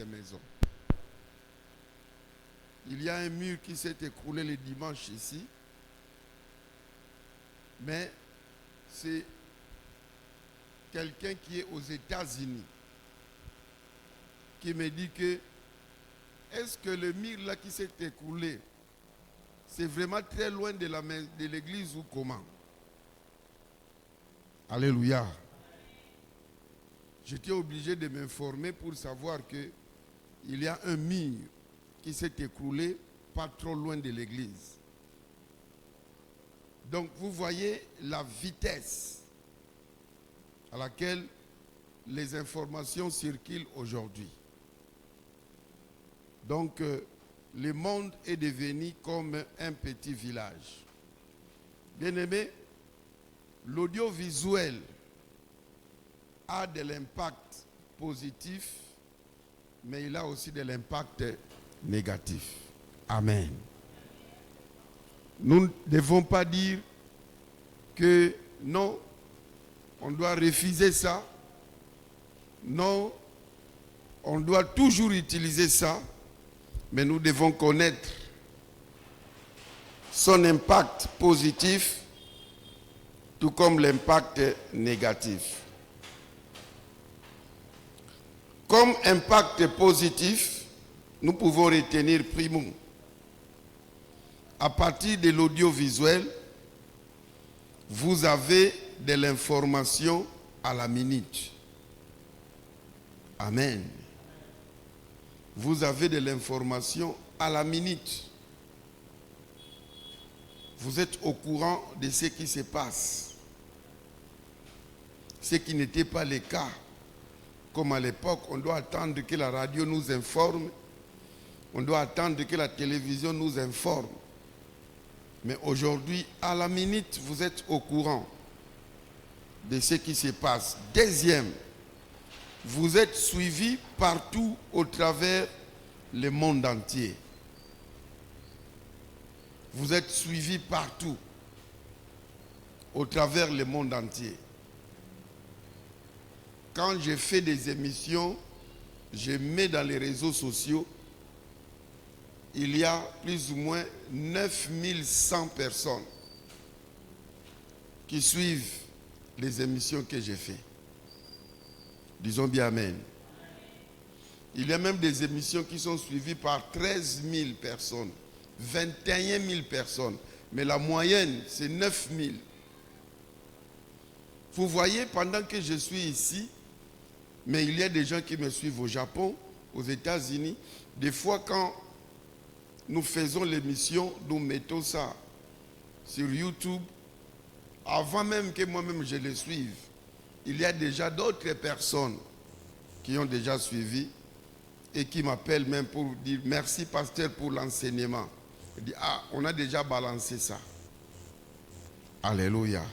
notre maison. Il y a un mur qui s'est écroulé le dimanche ici, mais c'est quelqu'un qui est aux États-Unis qui me dit que est-ce que le mur là qui s'est écroulé, c'est vraiment très loin de l'église ou comment? Alléluia. J'étais obligé de m'informer pour savoir qu'il y a un mur qui s'est écroulé pas trop loin de l'église. Donc vous voyez la vitesse à laquelle les informations circulent aujourd'hui. Donc le monde est devenu comme un petit village. Bien-aimés, l'audiovisuel a de l'impact positif, mais il a aussi de l'impact négatif. Amen. Nous ne devons pas dire que non, on doit refuser ça. Non, on doit toujours utiliser ça, mais nous devons connaître son impact positif, tout comme l'impact négatif. Comme impact positif, nous pouvons retenir primo. À partir de l'audiovisuel, vous avez de l'information à la minute. Amen. Vous avez de l'information à la minute. Vous êtes au courant de ce qui se passe. Ce qui n'était pas le cas. Comme à l'époque, on doit attendre que la radio nous informe. On doit attendre que la télévision nous informe. Mais aujourd'hui, à la minute, vous êtes au courant de ce qui se passe. Deuxième, vous êtes suivis partout au travers le monde entier. Vous êtes suivis partout au travers le monde entier. Quand je fais des émissions, je mets dans les réseaux sociaux, il y a plus ou moins 9100 personnes qui suivent les émissions que j'ai faites. Disons bien Amen. Il y a même des émissions qui sont suivies par 13 000 personnes, 21 000 personnes. Mais la moyenne, c'est 9 000. Vous voyez, pendant que je suis ici, mais il y a des gens qui me suivent au Japon, aux États-Unis. Des fois, quand nous faisons l'émission, nous mettons ça sur YouTube. Avant même que moi-même je le suive, il y a déjà d'autres personnes qui ont déjà suivi et qui m'appellent même pour dire merci pasteur pour l'enseignement. Je dis on a déjà balancé ça. Alléluia.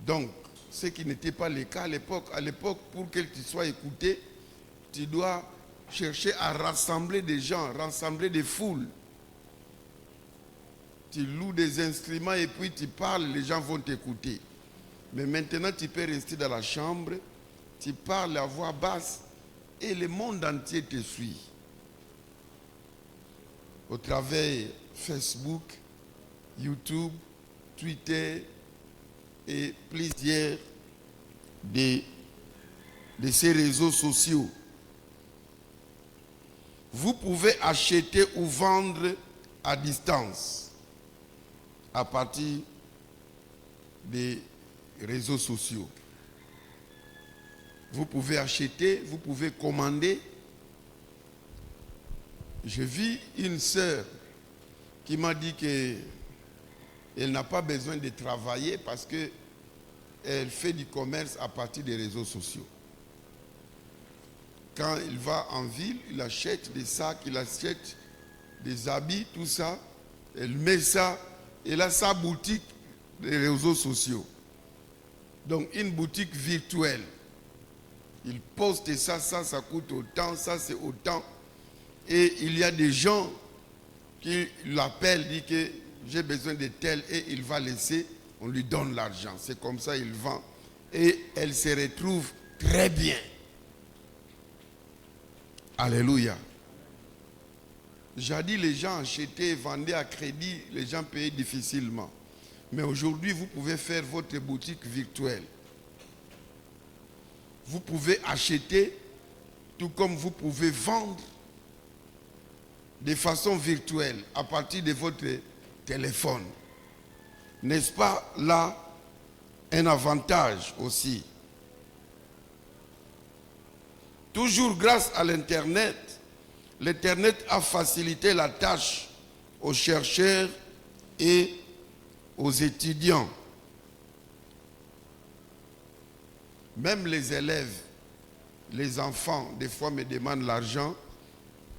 Donc, ce qui n'était pas le cas à l'époque. À l'époque, pour que tu sois écouté, tu dois chercher à rassembler des gens, rassembler des foules. Tu loues des instruments et puis tu parles, les gens vont t'écouter. Mais maintenant, tu peux rester dans la chambre, tu parles à voix basse et le monde entier te suit. Au travers Facebook, YouTube, Twitter et plusieurs de ces réseaux sociaux. Vous pouvez acheter ou vendre à distance à partir des réseaux sociaux. Vous pouvez acheter, vous pouvez commander. J'ai vu une sœur qui m'a dit qu'elle n'a pas besoin de travailler parce qu'elle fait du commerce à partir des réseaux sociaux. Quand il va en ville, il achète des sacs, il achète des habits, tout ça. Elle met ça, elle a sa boutique des réseaux sociaux. Donc une boutique virtuelle. Il poste ça coûte autant, ça c'est autant. Et il y a des gens qui l'appellent, disent que j'ai besoin de tel et il va laisser, on lui donne l'argent. C'est comme ça il vend. Et elle se retrouve très bien. Alléluia. Jadis, les gens achetaient, vendaient à crédit, les gens payaient difficilement. Mais aujourd'hui, vous pouvez faire votre boutique virtuelle. Vous pouvez acheter, tout comme vous pouvez vendre de façon virtuelle à partir de votre téléphone. N'est-ce pas là un avantage aussi? Toujours grâce à l'Internet, l'Internet a facilité la tâche aux chercheurs et aux étudiants. Même les élèves, les enfants, des fois me demandent l'argent.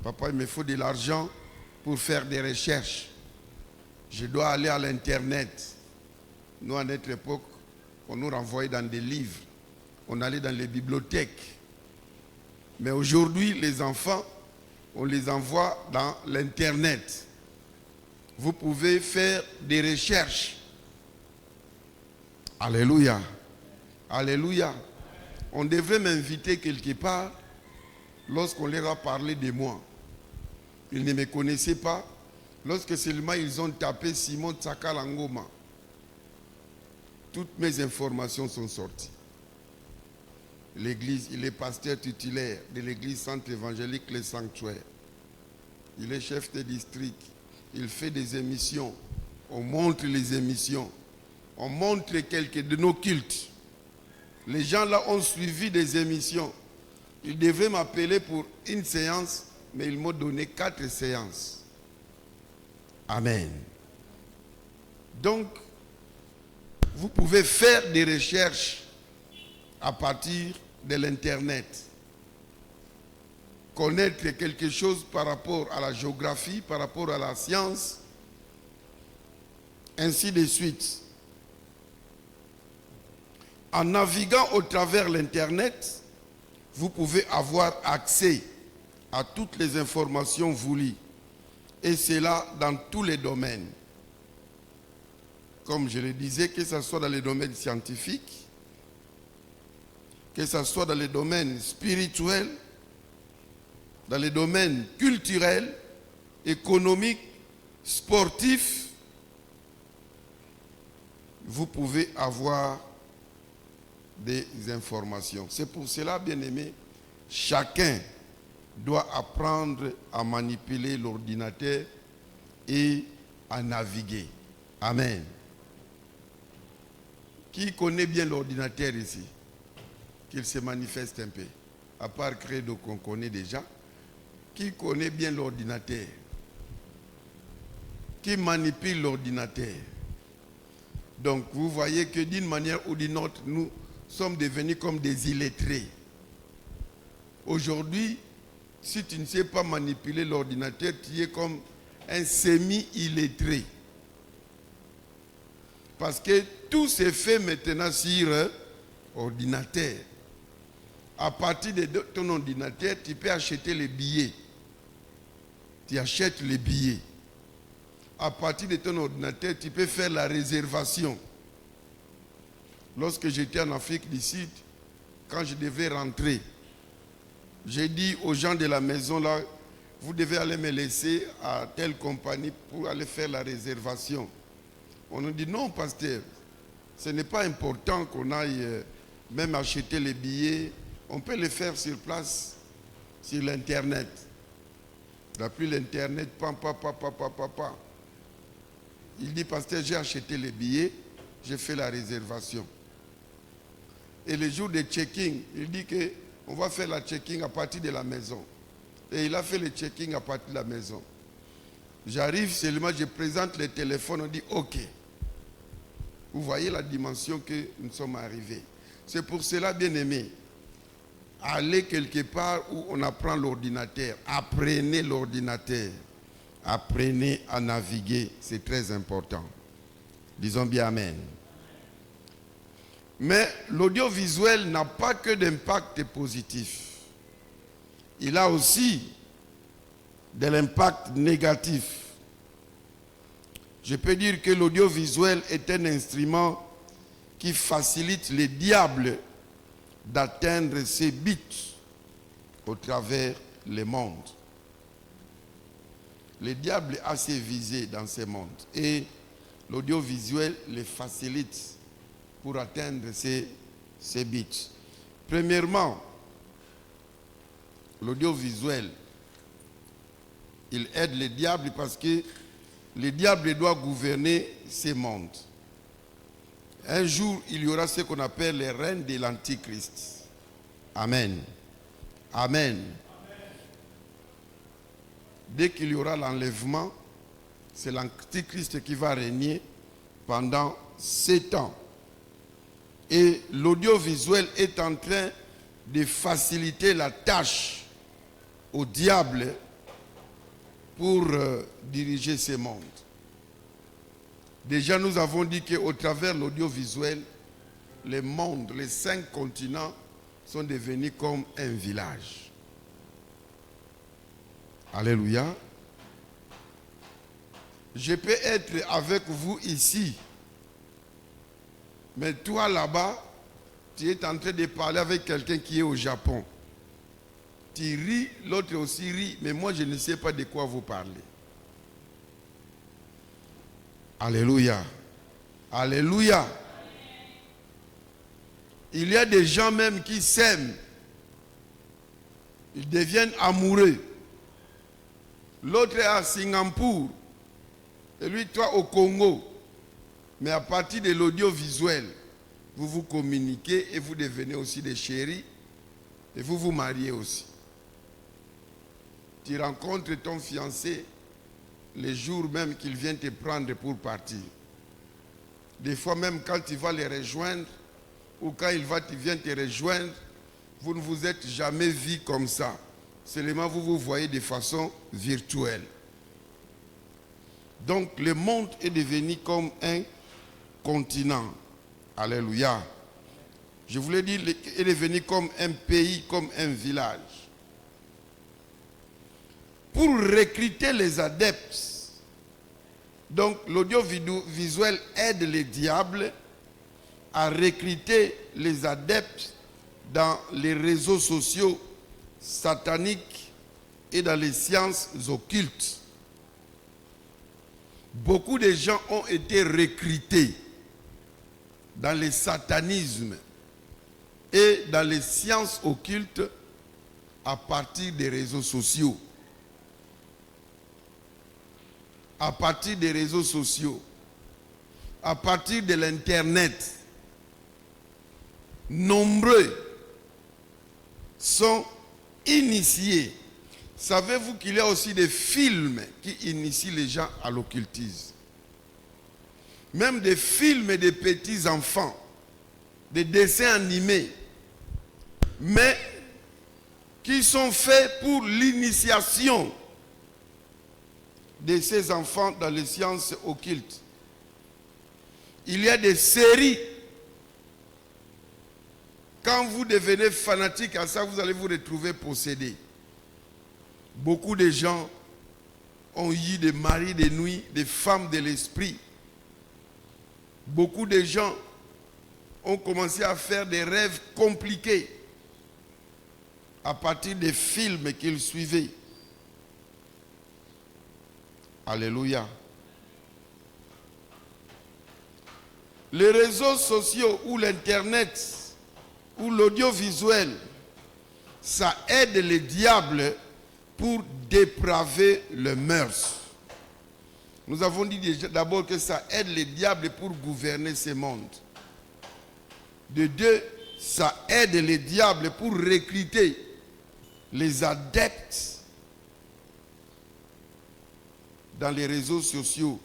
Papa, il me faut de l'argent pour faire des recherches. Je dois aller à l'Internet. Nous, à notre époque, on nous renvoyait dans des livres. On allait dans les bibliothèques. Mais aujourd'hui, les enfants, on les envoie dans l'Internet. Vous pouvez faire des recherches. Alléluia. Alléluia. On devrait m'inviter quelque part lorsqu'on leur a parlé de moi. Ils ne me connaissaient pas. Lorsque seulement ils ont tapé Simon Tsakala Ngoma, toutes mes informations sont sorties. L'église, il est pasteur titulaire de l'église centre évangélique Les Sanctuaires. Il est chef de district. Il fait des émissions. On montre les émissions. On montre quelques de nos cultes. Les gens là ont suivi des émissions. Ils devaient m'appeler pour une séance, mais ils m'ont donné 4 séances. Amen. Donc, vous pouvez faire des recherches à partir de l'Internet. Connaître quelque chose par rapport à la géographie, par rapport à la science, ainsi de suite. En naviguant au travers l'Internet, vous pouvez avoir accès à toutes les informations voulues. Et cela dans tous les domaines. Comme je le disais, que ce soit dans les domaines scientifiques, que ce soit dans les domaines spirituels, dans les domaines culturels, économiques, sportifs, vous pouvez avoir des informations. C'est pour cela, bien-aimés, chacun doit apprendre à manipuler l'ordinateur et à naviguer. Amen. Qui connaît bien l'ordinateur ici? Qu'il se manifeste un peu. À part Credo qu'on connaît déjà. Qui connaît bien l'ordinateur? Qui manipule l'ordinateur? Donc vous voyez que d'une manière ou d'une autre, nous sommes devenus comme des illettrés. Aujourd'hui, si tu ne sais pas manipuler l'ordinateur, tu es comme un semi-illettré. Parce que tout se fait maintenant sur ordinateur. À partir de ton ordinateur, tu peux acheter les billets. Tu achètes les billets. À partir de ton ordinateur, tu peux faire la réservation. Lorsque j'étais en Afrique du Sud, quand je devais rentrer, j'ai dit aux gens de la maison là, vous devez aller me laisser à telle compagnie pour aller faire la réservation. On nous dit non, pasteur, ce n'est pas important qu'on aille même acheter les billets. On peut les faire sur place, sur l'Internet. Depuis l'Internet, papa. Il dit, pasteur, j'ai acheté les billets, j'ai fait la réservation. Et le jour de checking, il dit qu'on va faire la checking à partir de la maison. Et il a fait le checking à partir de la maison. J'arrive seulement, je présente le téléphone, on dit OK. Vous voyez la dimension que nous sommes arrivés. C'est pour cela, bien aimé, allez quelque part où on apprend l'ordinateur. Apprenez l'ordinateur. Apprenez à naviguer. C'est très important. Disons bien Amen. Mais l'audiovisuel n'a pas que d'impact positif. Il a aussi de l'impact négatif. Je peux dire que l'audiovisuel est un instrument qui facilite les diables d'atteindre ses buts au travers le monde. Le diable est assez visé dans ce monde et l'audiovisuel les facilite pour atteindre ces buts. Premièrement, l'audiovisuel, il aide le diable parce que le diable doit gouverner ce monde. Un jour, il y aura ce qu'on appelle les reines de l'Antichrist. Amen. Amen. Dès qu'il y aura l'enlèvement, c'est l'Antichrist qui va régner pendant 7 ans. Et l'audiovisuel est en train de faciliter la tâche au diable pour diriger ce monde. Déjà, nous avons dit qu'au travers de l'audiovisuel, le monde, les 5 continents sont devenus comme un village. Alléluia. Je peux être avec vous ici, mais toi là-bas, tu es en train de parler avec quelqu'un qui est au Japon. Tu ris, l'autre aussi rit, mais moi je ne sais pas de quoi vous parlez. Alléluia. Alléluia. Il y a des gens même qui s'aiment. Ils deviennent amoureux. L'autre est à Singapour. Et lui, toi, au Congo. Mais à partir de l'audiovisuel, vous vous communiquez et vous devenez aussi des chéris. Et vous vous mariez aussi. Tu rencontres ton fiancé les jours même qu'il vient te prendre pour partir. Des fois même quand tu vas les rejoindre ou quand il vient te rejoindre, vous ne vous êtes jamais vus comme ça. Seulement vous vous voyez de façon virtuelle. Donc le monde est devenu comme un continent. Alléluia. Je voulais dire, il est devenu comme un pays, comme un village. Pour recruter les adeptes, donc l'audiovisuel aide les diables à recruter les adeptes dans les réseaux sociaux sataniques et dans les sciences occultes. Beaucoup de gens ont été recrutés dans le satanisme et dans les sciences occultes à partir des réseaux sociaux. À partir des réseaux sociaux, à partir de l'Internet, nombreux sont initiés. Savez-vous qu'il y a aussi des films qui initient les gens à l'occultisme? Même des films des petits enfants, des dessins animés, mais qui sont faits pour l'initiation de ces enfants dans les sciences occultes. Il y a des séries. Quand vous devenez fanatique à ça, vous allez vous retrouver possédé. Beaucoup de gens ont eu des maris de nuit, des femmes de l'esprit. Beaucoup de gens ont commencé à faire des rêves compliqués à partir des films qu'ils suivaient. Alléluia. Les réseaux sociaux ou l'Internet ou l'audiovisuel, ça aide les diables pour dépraver le mœurs. Nous avons dit d'abord que ça aide les diables pour gouverner ce monde. De deux, ça aide les diables pour recruter les adeptes dans les réseaux sociaux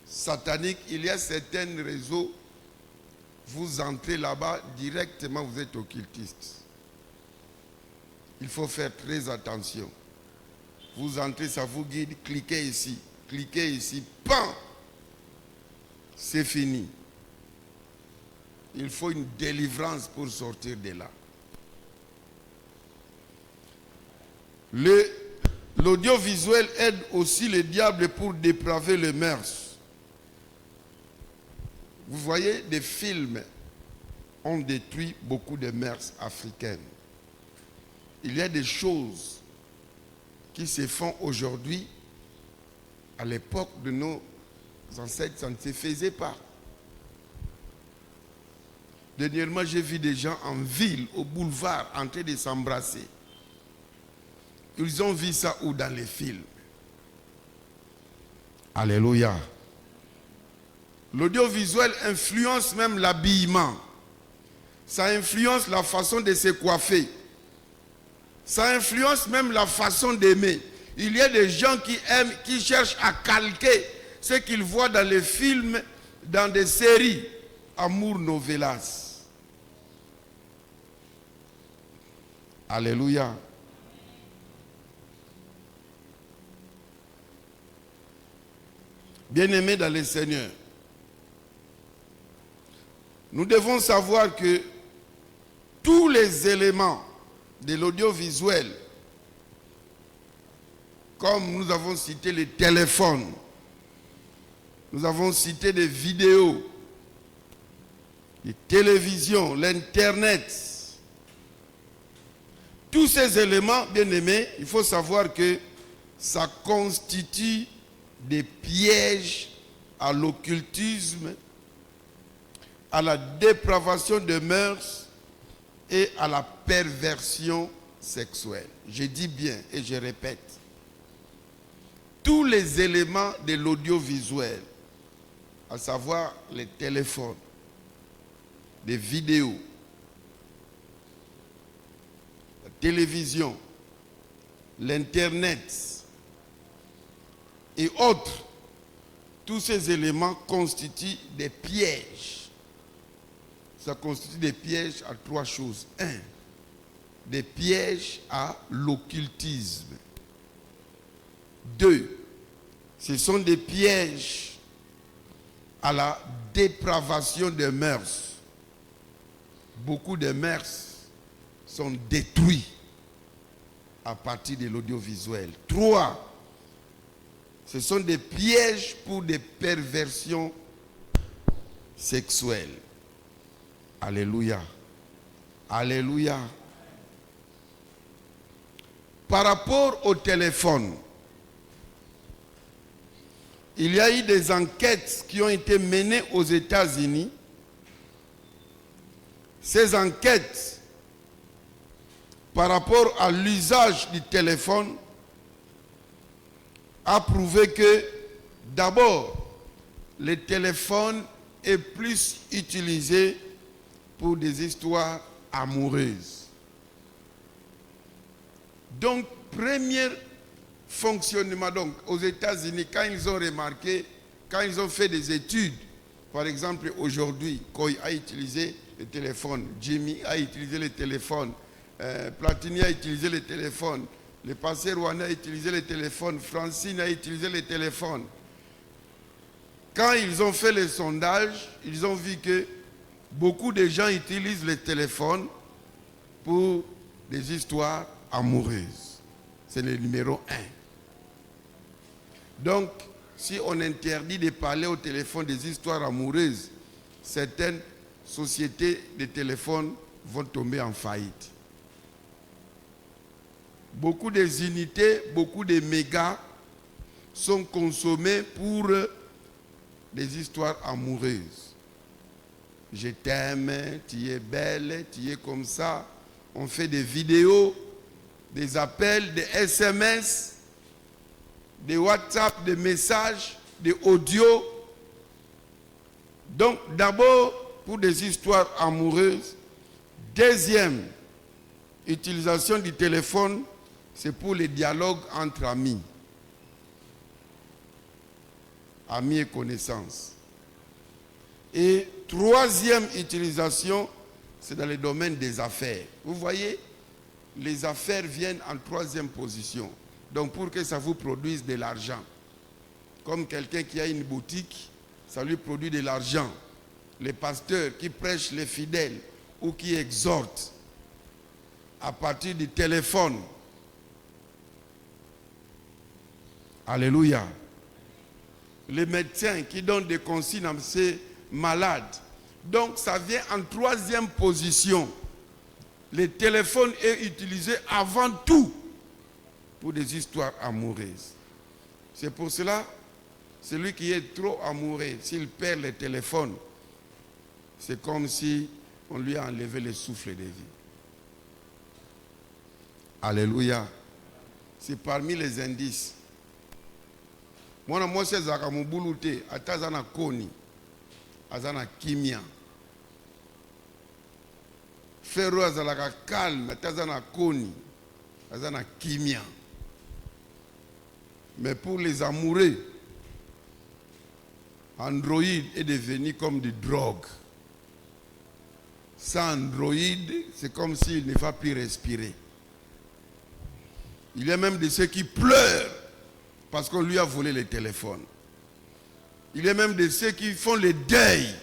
sataniques. Il y a certains réseaux, vous entrez là-bas, directement vous êtes occultiste. Il faut faire très attention. Vous entrez, ça vous guide, cliquez ici, pan, c'est fini. Il faut une délivrance pour sortir de là. L'audiovisuel aide aussi les diables pour dépraver les mœurs. Vous voyez, des films ont détruit beaucoup de mœurs africaines. il y a des choses qui se font aujourd'hui. À l'époque de nos ancêtres, ça ne se faisait pas. Dernièrement, j'ai vu des gens en ville, au boulevard, en train de s'embrasser. Ils ont vu ça où dans les films. Alléluia. L'audiovisuel influence même l'habillement. Ça influence la façon de se coiffer. Ça influence même la façon d'aimer. Il y a des gens qui aiment, qui cherchent à calquer ce qu'ils voient dans les films, dans des séries. Amour novelas. Alléluia. Bien-aimés dans le Seigneur, nous devons savoir que tous les éléments de l'audiovisuel, comme nous avons cité les téléphones, nous avons cité des vidéos, les télévisions, l'Internet, tous ces éléments, bien-aimés, il faut savoir que ça constitue des pièges à l'occultisme, à la dépravation de mœurs et à la perversion sexuelle. Je dis bien et je répète, tous les éléments de l'audiovisuel, à savoir les téléphones, les vidéos, la télévision, l'Internet et autres, tous ces éléments constituent des pièges. Ça constitue des pièges à trois choses. 1. Des pièges à l'occultisme. 2. Ce sont des pièges à la dépravation des mœurs. Beaucoup de mœurs sont détruits à partir de l'audiovisuel. 3. Ce sont des pièges pour des perversions sexuelles. Alléluia. Alléluia. Par rapport au téléphone, il y a eu des enquêtes qui ont été menées aux États-Unis. Ces enquêtes, par rapport à l'usage du téléphone, a prouvé que, d'abord, le téléphone est plus utilisé pour des histoires amoureuses. Donc, premier fonctionnement, donc, aux États-Unis, quand ils ont remarqué, quand ils ont fait des études, par exemple, aujourd'hui, Koy a utilisé le téléphone, Jimmy a utilisé le téléphone, Platini a utilisé le téléphone, le pasteur Rwanda a utilisé le téléphone, Francine a utilisé le téléphone. Quand ils ont fait les sondages, ils ont vu que beaucoup de gens utilisent le téléphone pour des histoires amoureuses. C'est le numéro 1. Donc, si on interdit de parler au téléphone des histoires amoureuses, certaines sociétés de téléphone vont tomber en faillite. Beaucoup des unités, beaucoup de mégas sont consommés pour des histoires amoureuses. Je t'aime, tu es belle, tu es comme ça. On fait des vidéos, des appels, des SMS, des WhatsApp, des messages, des audios. Donc d'abord pour des histoires amoureuses. Deuxième utilisation du téléphone, c'est pour les dialogues entre amis. Amis et connaissances. Et troisième utilisation, c'est dans le domaine des affaires. Vous voyez, les affaires viennent en troisième position. Donc pour que ça vous produise de l'argent. Comme quelqu'un qui a une boutique, ça lui produit de l'argent. Les pasteurs qui prêchent les fidèles ou qui exhortent à partir du téléphone. Alléluia. Les médecins qui donnent des consignes à ces malades. Donc ça vient en troisième position. le téléphone est utilisé avant tout pour des histoires amoureuses. C'est pour cela, celui qui est trop amoureux, s'il perd le téléphone, c'est comme si on lui a enlevé le souffle de vie. Alléluia. C'est parmi les indices. Moi, c'est Zaka Mouboulute, Atazana Koni, Azana Kimia. Ferro Azalaka calme, Atazana Koni, Azana Kimia. Mais pour les amoureux, Android est devenu comme des drogues. Sans Android, c'est comme s'il ne va plus respirer. Il y a même de ceux qui pleurent parce qu'on lui a volé le téléphone. Il y a même de ceux qui font le deuil.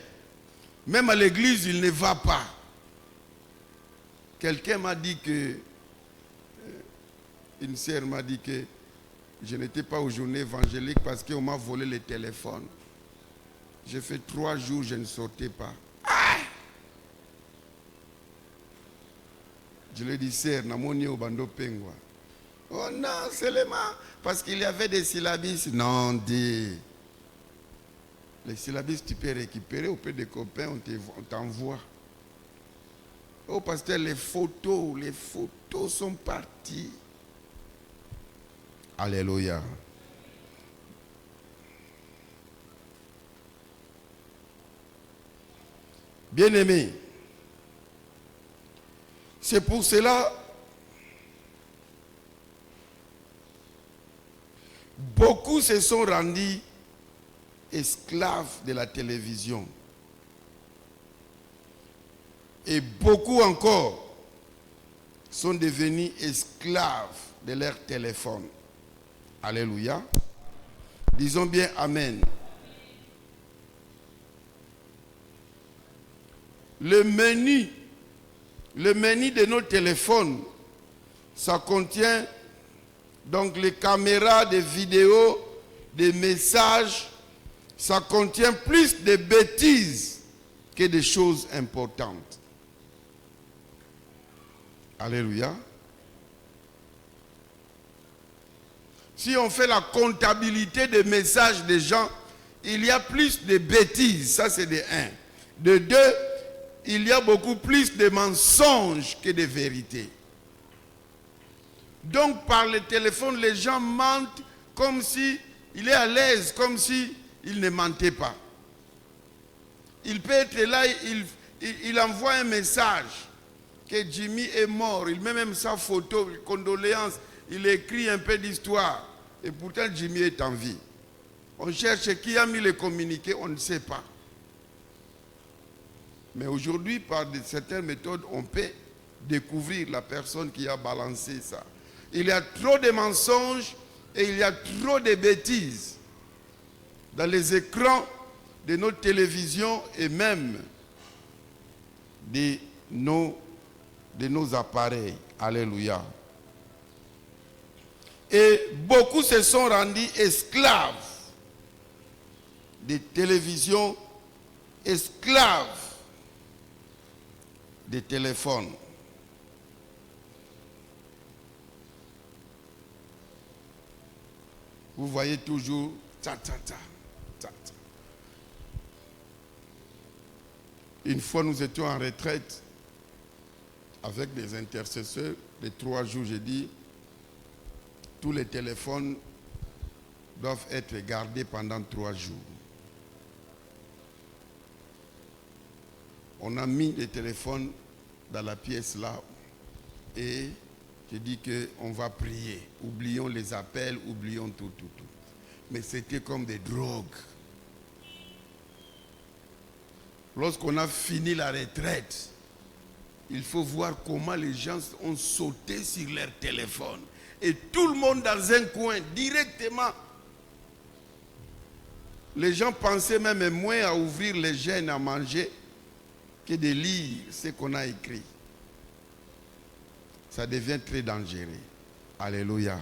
Même à l'église, il ne va pas. Quelqu'un m'a dit que, une sœur m'a dit que je n'étais pas aux journées évangéliques parce qu'on m'a volé le téléphone. J'ai fait 3 jours, je ne sortais pas. Ah! Je lui ai dit, sœur, namoni au bando pengwa. Oh non, seulement parce qu'il y avait des syllabis. Non, dit. Les syllabis, tu peux récupérer auprès des copains, on t'envoie. Oh, pasteur, les photos sont parties. Alléluia. Bien-aimés, c'est pour cela beaucoup se sont rendus esclaves de la télévision. Et beaucoup encore sont devenus esclaves de leur téléphone. Alléluia. Disons bien Amen. Le menu de nos téléphones, ça contient donc les caméras, des vidéos, des messages. Ça contient plus de bêtises que de choses importantes. Alléluia. Si on fait la comptabilité des messages des gens, il y a plus de bêtises. Ça, c'est de 1. De 2, il y a beaucoup plus de mensonges que de vérités. Donc, par le téléphone, les gens mentent comme si il est à l'aise, comme si il ne mentait pas. Il peut être là, il envoie un message que Jimmy est mort. Il met même sa photo, condoléances. Il écrit un peu d'histoire. Et pourtant, Jimmy est en vie. On cherche qui a mis les communiqués, on ne sait pas. Mais aujourd'hui, par certaines méthodes, on peut découvrir la personne qui a balancé ça. Il y a trop de mensonges et il y a trop de bêtises dans les écrans de nos télévisions et même de nos appareils. Alléluia. Et beaucoup se sont rendus esclaves des télévisions, esclaves des téléphones. Vous voyez toujours ta. Une fois, nous étions en retraite avec des intercesseurs. Les 3 jours, j'ai dit, tous les téléphones doivent être gardés pendant 3 jours. On a mis les téléphones dans la pièce là et j'ai dit qu'on va prier. Oublions les appels, oublions tout. Mais c'était comme des drogues. Lorsqu'on a fini la retraite, il faut voir comment les gens ont sauté sur leur téléphone. Et tout le monde dans un coin, directement. Les gens pensaient même moins à ouvrir les gènes à manger que de lire ce qu'on a écrit. Ça devient très dangereux. Alléluia.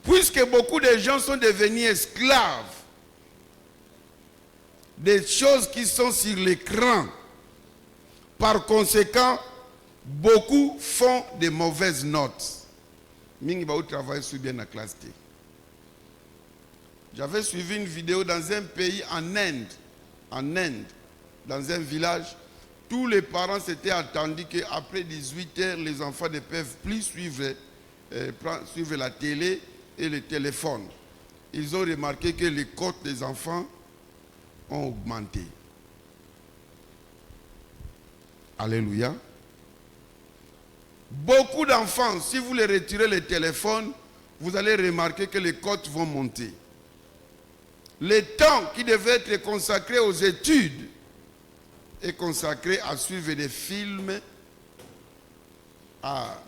Puisque beaucoup de gens sont devenus esclaves des choses qui sont sur l'écran, Par conséquent, beaucoup font de mauvaises notes. Mingi ba travailler sur bien la classe T. J'avais suivi une vidéo dans un pays en Inde, dans un village. Tous les parents s'étaient attendus qu'après 18 heures, les enfants ne peuvent plus suivre la télé et le téléphone. Ils ont remarqué que les cotes des enfants ont augmenté. Alléluia. Beaucoup d'enfants, si vous les retirez le téléphone, vous allez remarquer que les cotes vont monter. Le temps qui devait être consacré aux études est consacré à suivre des films, à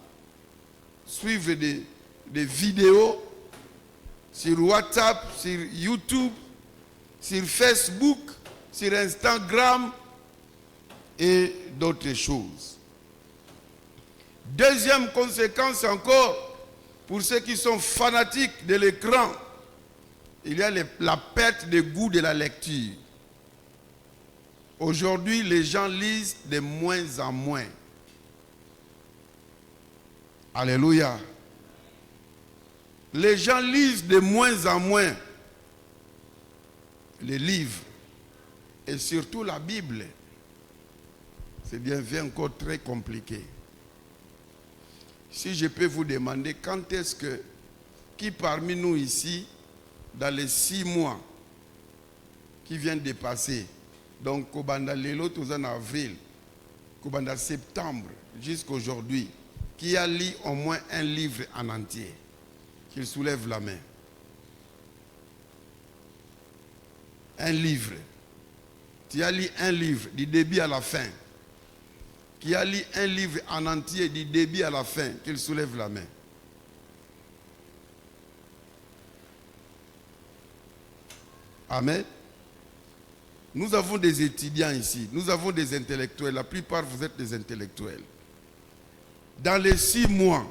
suivre des vidéos sur WhatsApp, sur YouTube, sur Facebook, sur Instagram et d'autres choses. Deuxième conséquence encore, pour ceux qui sont fanatiques de l'écran, il y a la perte de goût de la lecture. Aujourd'hui, les gens lisent de moins en moins. Alléluia. Les gens lisent de moins en moins les livres et surtout la Bible. C'est devient encore très compliqué. Si je peux vous demander quand est-ce que, qui parmi nous ici, dans les 6 mois qui viennent de passer, donc Kobanda Lelo, tous en avril, Kobanda septembre, jusqu'à aujourd'hui, qui a lu au moins un livre en entier, qu'il soulève la main. Un livre. Tu as lu un livre du début à la fin. Qui a lu un livre en entier du début à la fin, qu'il soulève la main. Amen. Nous avons des étudiants ici, nous avons des intellectuels. La plupart, vous êtes des intellectuels. Dans les 6 mois,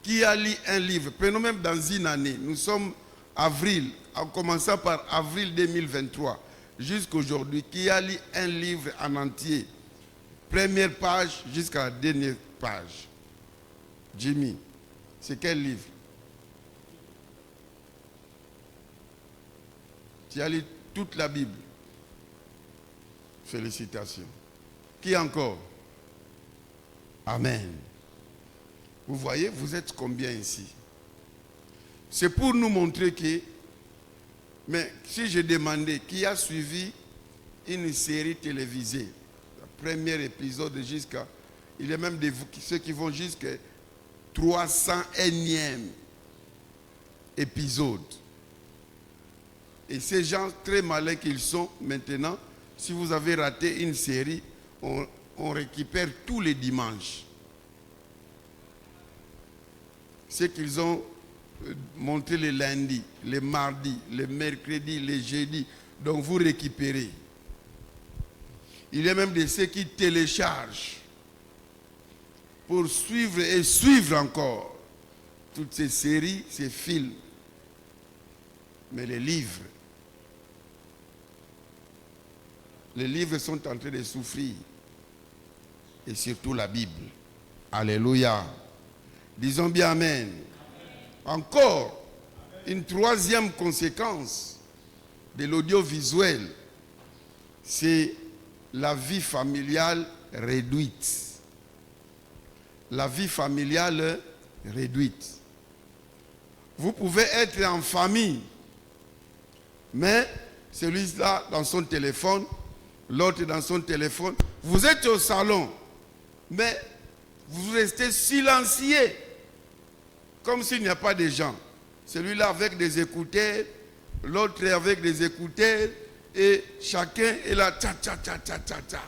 qui a lu un livre, prenons même dans une année, nous sommes avril, en commençant par avril 2023, jusqu'à aujourd'hui, qui a lu un livre en entier, première page jusqu'à la dernière page. Jimmy, c'est quel livre? Tu as lu toute la Bible. Félicitations. Qui encore? Amen. Vous voyez, vous êtes combien ici? C'est pour nous montrer que, mais si je demandais qui a suivi une série télévisée, le premier épisode jusqu'à, il y a même ceux qui vont jusqu'à 301e épisode. Et ces gens très malins qu'ils sont maintenant, si vous avez raté une série, on récupère tous les dimanches. Ce qu'ils ont monté les lundis, les mardis, les mercredis, les jeudis. Donc vous récupérez. Il y a même de ceux qui téléchargent pour suivre et suivre encore toutes ces séries, ces films. Mais les livres sont en train de souffrir. Et surtout la Bible. Alléluia. Disons bien Amen. Encore, une troisième conséquence de l'audiovisuel, c'est la vie familiale réduite. La vie familiale réduite. Vous pouvez être en famille, mais celui-là dans son téléphone, l'autre dans son téléphone. Vous êtes au salon, mais vous restez silencieux, comme s'il n'y a pas de gens. Celui-là avec des écouteurs, l'autre avec des écouteurs, et chacun est là, tcha tcha tcha tcha tcha tcha.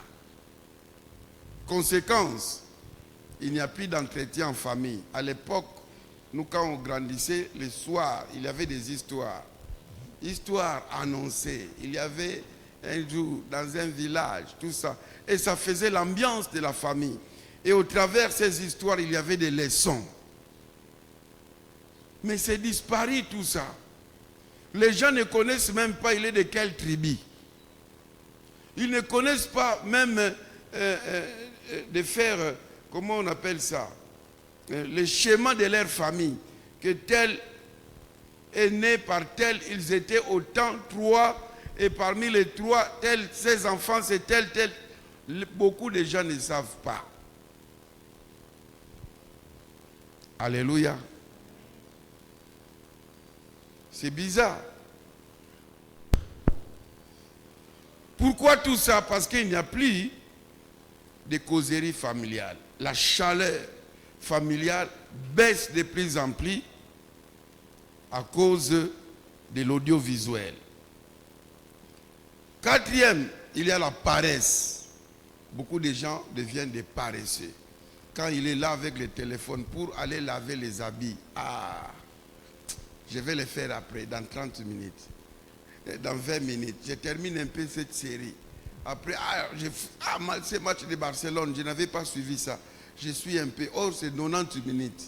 Conséquence, il n'y a plus d'entretien en famille. À l'époque, nous quand on grandissait, le soir, il y avait des histoires. Histoires annoncées. Il y avait un jour dans un village, tout ça. Et ça faisait l'ambiance de la famille. Et au travers de ces histoires, il y avait des leçons. Mais c'est disparu tout ça. Les gens ne connaissent même pas il est de quelle tribu. Ils ne connaissent pas même de faire, comment on appelle ça, le schéma de leur famille, que tel est né par tel, ils étaient autant, 3, et parmi les 3, ces enfants, c'est tel. Beaucoup de gens ne savent pas. Alléluia. C'est bizarre. Pourquoi tout ça? Parce qu'il n'y a plus de causerie familiale. La chaleur familiale baisse de plus en plus à cause de l'audiovisuel. Quatrième, il y a la paresse. Beaucoup de gens deviennent des paresseux. Quand il est là avec le téléphone pour aller laver les habits, je vais le faire après, dans 30 minutes, dans 20 minutes. Je termine un peu cette série. Après, ce match de Barcelone, je n'avais pas suivi ça. Je suis un peu, c'est 90 minutes.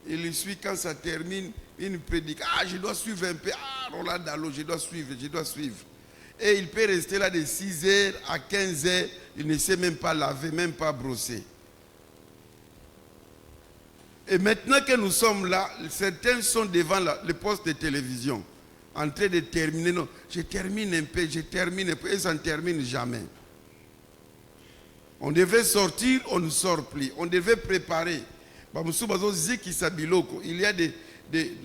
Il suit quand ça termine, il prédique, je dois suivre un peu, Roland Dallot, je dois suivre. Et il peut rester là de 6h à 15h, il ne sait même pas laver, même pas brosser. Et maintenant que nous sommes là, certains sont devant le poste de télévision, en train de terminer. Non, je termine un peu, et ça ne termine jamais. On devait sortir, on ne sort plus. On devait préparer. Il y a de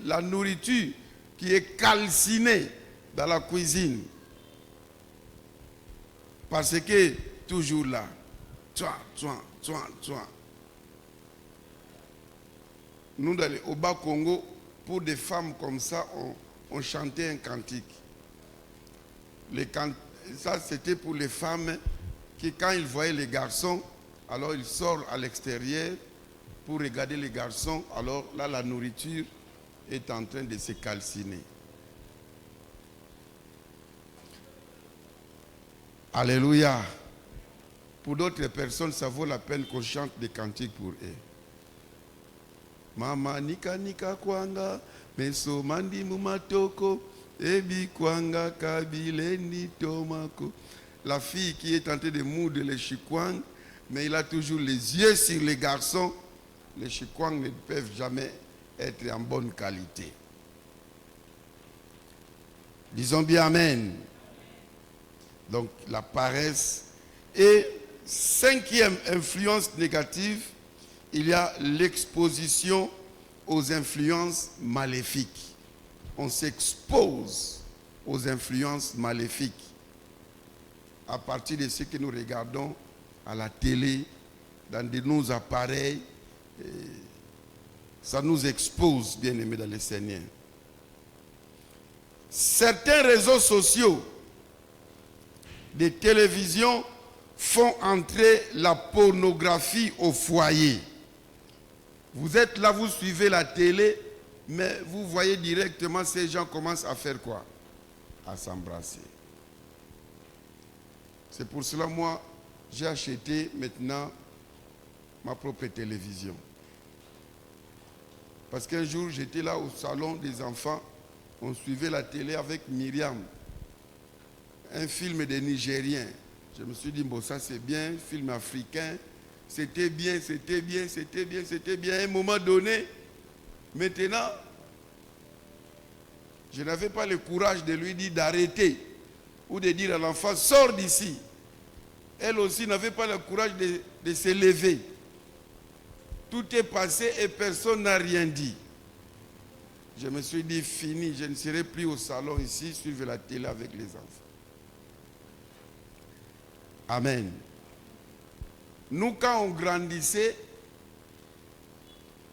la nourriture qui est calcinée dans la cuisine. Parce que, toujours là, nous, au Bas-Congo, pour des femmes comme ça, on chantait un cantique. Ça, c'était pour les femmes qui, quand ils voyaient les garçons, alors ils sortent à l'extérieur pour regarder les garçons. Alors là, la nourriture est en train de se calciner. Alléluia. Pour d'autres personnes, ça vaut la peine qu'on chante des cantiques pour eux. Mama nika nika kwanga, meso mandi mumatoko, ebi kwanga kabileni tomako. La fille qui est tentée de moudre les chikwang, mais il a toujours les yeux sur les garçons. Les chikwang ne peuvent jamais être en bonne qualité. Disons bien amen. Donc la paresse. Et cinquième influence négative, il y a l'exposition aux influences maléfiques. On s'expose aux influences maléfiques à partir de ce que nous regardons à la télé, dans nos appareils. Ça nous expose, bien aimés dans le Seigneur. Certains réseaux sociaux de télévision font entrer la pornographie au foyer. Vous êtes là, vous suivez la télé, mais vous voyez directement ces gens commencent à faire quoi? À s'embrasser. C'est pour cela, moi, j'ai acheté maintenant ma propre télévision. Parce qu'un jour, j'étais là au salon des enfants, on suivait la télé avec Myriam, un film des Nigériens. Je me suis dit, bon, ça c'est bien, film africain. C'était bien. À un moment donné, maintenant, je n'avais pas le courage de lui dire d'arrêter ou de dire à l'enfant, sors d'ici. Elle aussi n'avait pas le courage de se lever. Tout est passé et personne n'a rien dit. Je me suis dit, fini, je ne serai plus au salon ici, suivre la télé avec les enfants. Amen. Nous, quand on grandissait,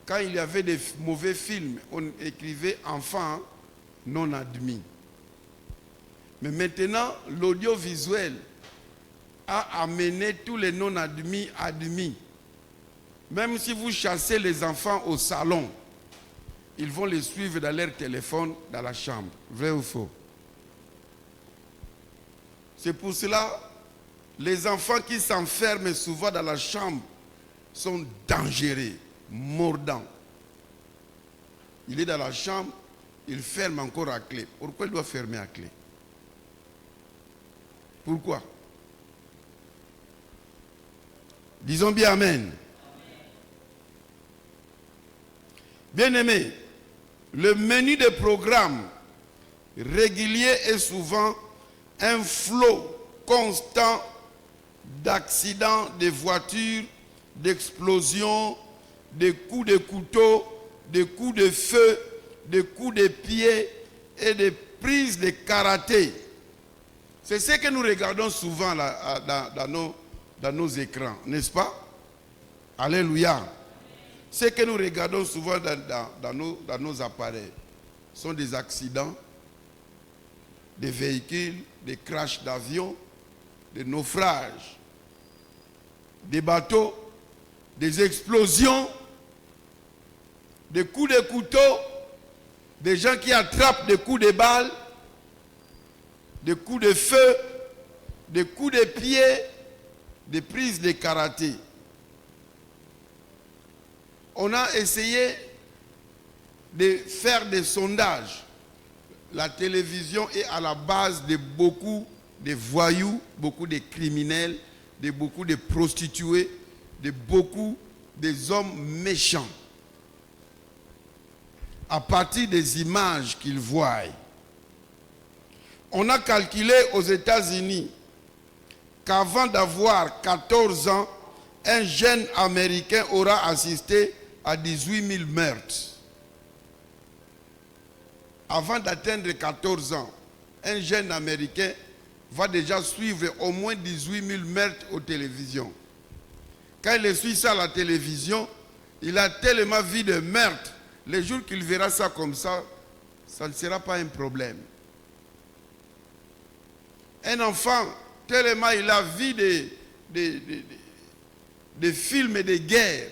quand il y avait des mauvais films, on écrivait enfants non admis. Mais maintenant, l'audiovisuel a amené tous les non admis admis. Même si vous chassez les enfants au salon, ils vont les suivre dans leur téléphone dans la chambre. Vrai ou faux? C'est pour cela les enfants qui s'enferment souvent dans la chambre sont dangereux, mordants. Il est dans la chambre, il ferme encore à clé. Pourquoi il doit fermer à clé? Pourquoi? Disons bien Amen. Bien-aimés, le menu de programme régulier est souvent un flot constant d'accidents de voitures, d'explosions, de coups de couteau, de coups de feu, de coups de pied et de prises de karaté. C'est ce que nous regardons souvent là, dans nos écrans, n'est-ce pas? Alléluia. Ce que nous regardons souvent dans nos appareils sont des accidents, des véhicules, des crashs d'avions, des naufrages, des bateaux, des explosions, des coups de couteau, des gens qui attrapent des coups de balles, des coups de feu, des coups de pied, des prises de karaté. On a essayé de faire des sondages. La télévision est à la base de beaucoup de voyous, beaucoup de criminels, de beaucoup de prostituées, de beaucoup des hommes méchants. À partir des images qu'ils voient. On a calculé aux États-Unis qu'avant d'avoir 14 ans, un jeune Américain aura assisté à 18 000 meurtres. Avant d'atteindre 14 ans, un jeune Américain va déjà suivre au moins 18 000 meurtres aux télévisions. Quand il suit ça à la télévision, il a tellement vu de meurtres. Les jours qu'il verra ça comme ça ne sera pas un problème. Un enfant, tellement il a vu des films de guerre.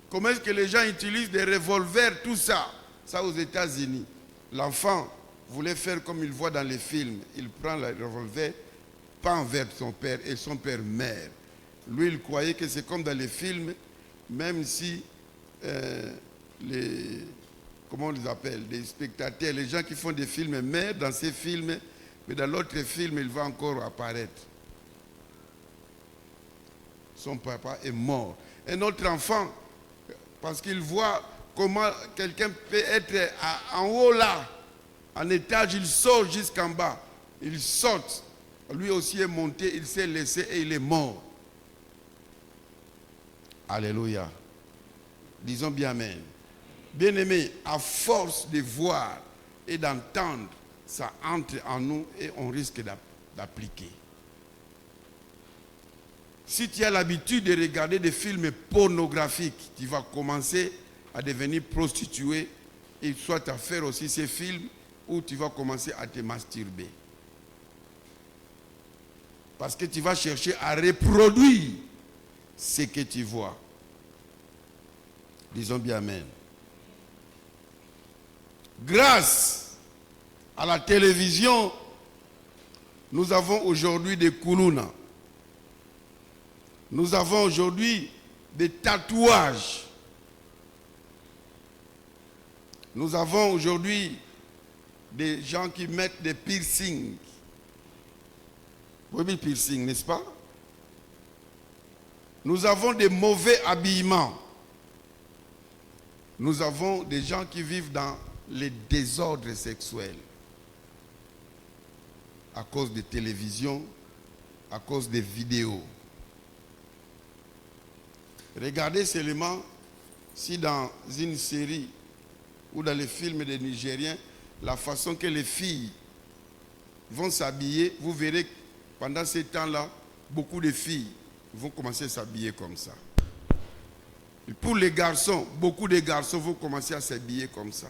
Comment est-ce que les gens utilisent des revolvers, tout ça. Ça aux États-Unis. L'enfant voulait faire comme il voit dans les films. Il prend le revolver, pas envers son père, et son père meurt. Lui, il croyait que c'est comme dans les films, même si comment on les appelle, les spectateurs, les gens qui font des films meurent dans ces films, mais dans l'autre film, il va encore apparaître. Son papa est mort. Un autre enfant, parce qu'il voit comment quelqu'un peut être en haut là, en étage, il sort jusqu'en bas. Il saute. Lui aussi est monté, il s'est laissé et il est mort. Alléluia. Disons bien amen. Bien-aimés, à force de voir et d'entendre, ça entre en nous et on risque d'appliquer. Si tu as l'habitude de regarder des films pornographiques, tu vas commencer à devenir prostituée et soit à faire aussi ces films où tu vas commencer à te masturber. Parce que tu vas chercher à reproduire ce que tu vois. Disons bien amen. Grâce à la télévision, nous avons aujourd'hui des koulouna. Nous avons aujourd'hui des tatouages. Nous avons aujourd'hui des gens qui mettent des piercings. Vous voyez le piercing, n'est-ce pas? Nous avons des mauvais habillements. Nous avons des gens qui vivent dans les désordres sexuels. À cause des télévisions, à cause des vidéos. Regardez seulement si dans une série ou dans les films des Nigériens, la façon que les filles vont s'habiller, vous verrez pendant ces temps-là, beaucoup de filles vont commencer à s'habiller comme ça. Et pour les garçons, beaucoup de garçons vont commencer à s'habiller comme ça.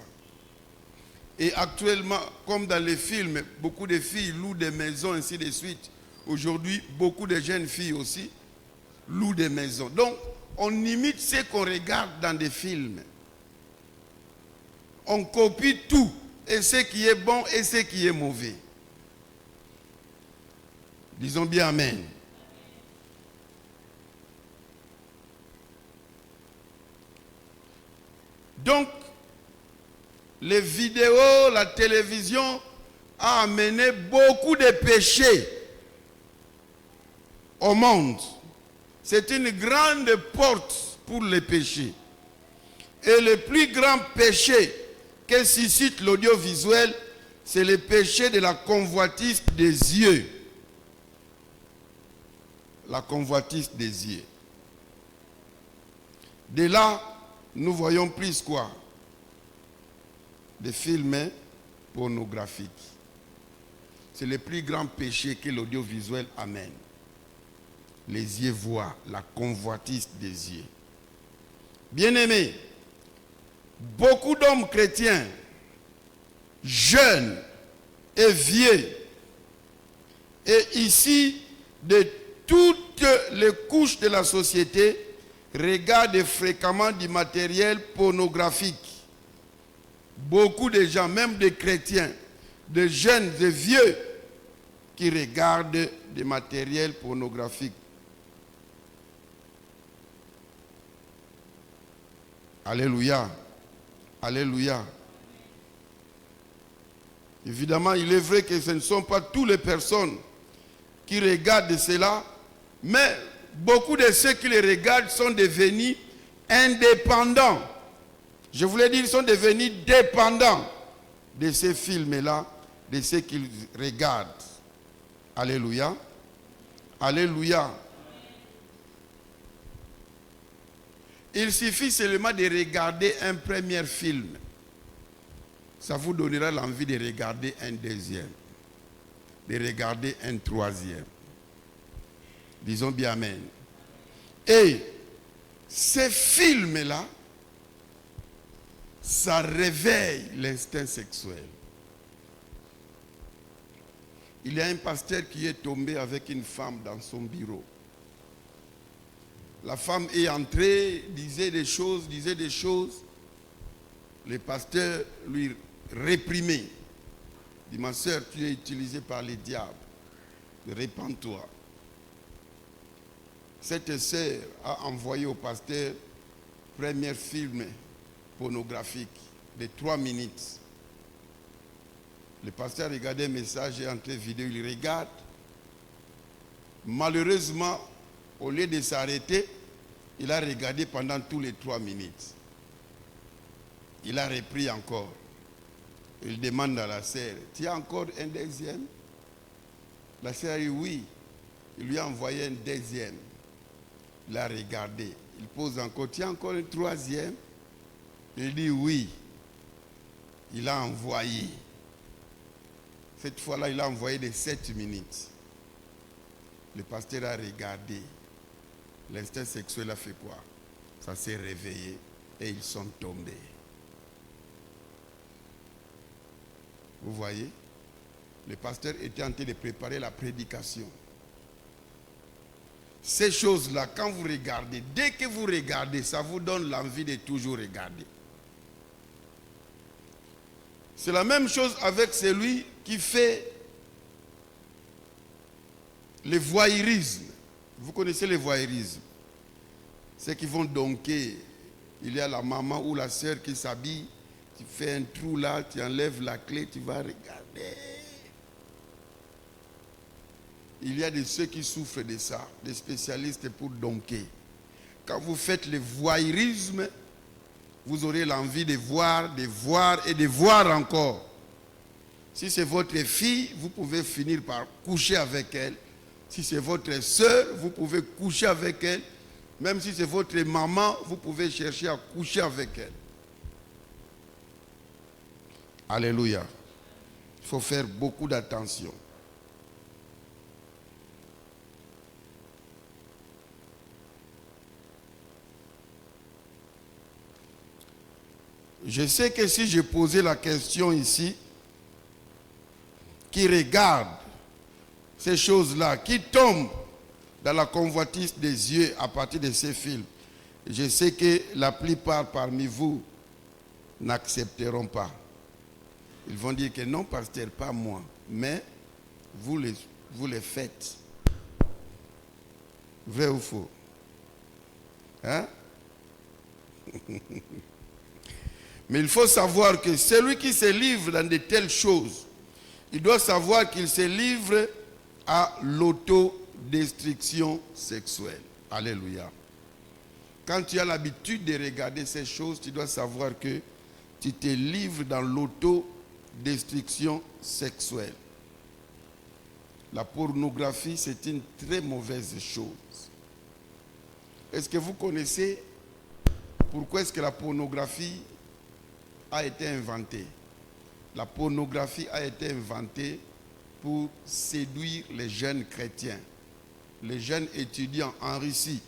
Et actuellement, comme dans les films, beaucoup de filles louent des maisons, ainsi de suite. Aujourd'hui, beaucoup de jeunes filles aussi louent des maisons. Donc, on imite ce qu'on regarde dans des films. On copie tout, et ce qui est bon et ce qui est mauvais. Disons bien amen. Donc, les vidéos, la télévision a amené beaucoup de péchés au monde. c'est une grande porte pour les péchés. Et le plus grand péché que suscite l'audiovisuel, c'est le péché de la convoitise des yeux. La convoitise des yeux. De là, nous voyons plus quoi? Des films pornographiques. C'est le plus grand péché que l'audiovisuel amène. Les yeux voient, la convoitise des yeux. Bien-aimés, beaucoup d'hommes chrétiens, jeunes et vieux, et ici de toutes les couches de la société, regardent fréquemment du matériel pornographique. Beaucoup de gens, même des chrétiens, de jeunes et vieux, qui regardent des matériels pornographiques. Alléluia. Alléluia. Évidemment, il est vrai que ce ne sont pas toutes les personnes qui regardent cela, mais beaucoup de ceux qui les regardent sont devenus indépendants. Je voulais dire, ils sont devenus dépendants de ces films-là, de ceux qu'ils regardent. Alléluia. Alléluia. Il suffit seulement de regarder un premier film. Ça vous donnera l'envie de regarder un deuxième, de regarder un troisième. Disons bien amen. Et ces films-là, ça réveille l'instinct sexuel. Il y a un pasteur qui est tombé avec une femme dans son bureau. La femme est entrée, disait des choses. Le pasteur lui réprimait. Il dit, ma soeur, tu es utilisée par les diables. Répands-toi. Cette sœur a envoyé au pasteur premier film pornographique de 3 minutes. Le pasteur regardait un message et entré vidéo, il regarde. Malheureusement, au lieu de s'arrêter, il a regardé pendant tous les 3 minutes. Il a repris encore. Il demande à la sœur, tu as encore un deuxième? La sœur dit oui. Il lui a envoyé un deuxième. Il a regardé. Il pose encore, tu as encore un troisième? Il dit oui. Il a envoyé. Cette fois-là, il a envoyé de 7 minutes. Le pasteur a regardé. L'instinct sexuel a fait quoi? Ça s'est réveillé et ils sont tombés. Vous voyez? Le pasteur était en train de préparer la prédication. Ces choses-là, quand vous regardez, dès que vous regardez, ça vous donne l'envie de toujours regarder. C'est la même chose avec celui qui fait le voyeurisme. Vous connaissez le voyeurisme? Ceux qui vont donker. Il y a la maman ou la sœur qui s'habille. Tu fais un trou là, tu enlèves la clé, tu vas regarder. Il y a de ceux qui souffrent de ça, des spécialistes pour donker. Quand vous faites le voyeurisme, vous aurez l'envie de voir et de voir encore. Si c'est votre fille, vous pouvez finir par coucher avec elle. Si c'est votre soeur, vous pouvez coucher avec elle. Même si c'est votre maman, vous pouvez chercher à coucher avec elle. Alléluia. Il faut faire beaucoup d'attention. Je sais que si je posais la question ici, qui regarde ces choses-là, qui tombent dans la convoitise des yeux à partir de ces films, je sais que la plupart parmi vous n'accepteront pas. Ils vont dire que non, pasteur, pas moi, mais vous les faites. Vrai ou faux? Hein? Mais il faut savoir que celui qui se livre dans de telles choses, il doit savoir qu'il se livre à l'autodestruction sexuelle. Alléluia. Quand tu as l'habitude de regarder ces choses, tu dois savoir que tu te livres dans l'autodestruction sexuelle. La pornographie, c'est une très mauvaise chose. Est-ce que vous connaissez pourquoi est-ce que la pornographie a été inventée? La pornographie a été inventée pour séduire les jeunes chrétiens, les jeunes étudiants en Russie.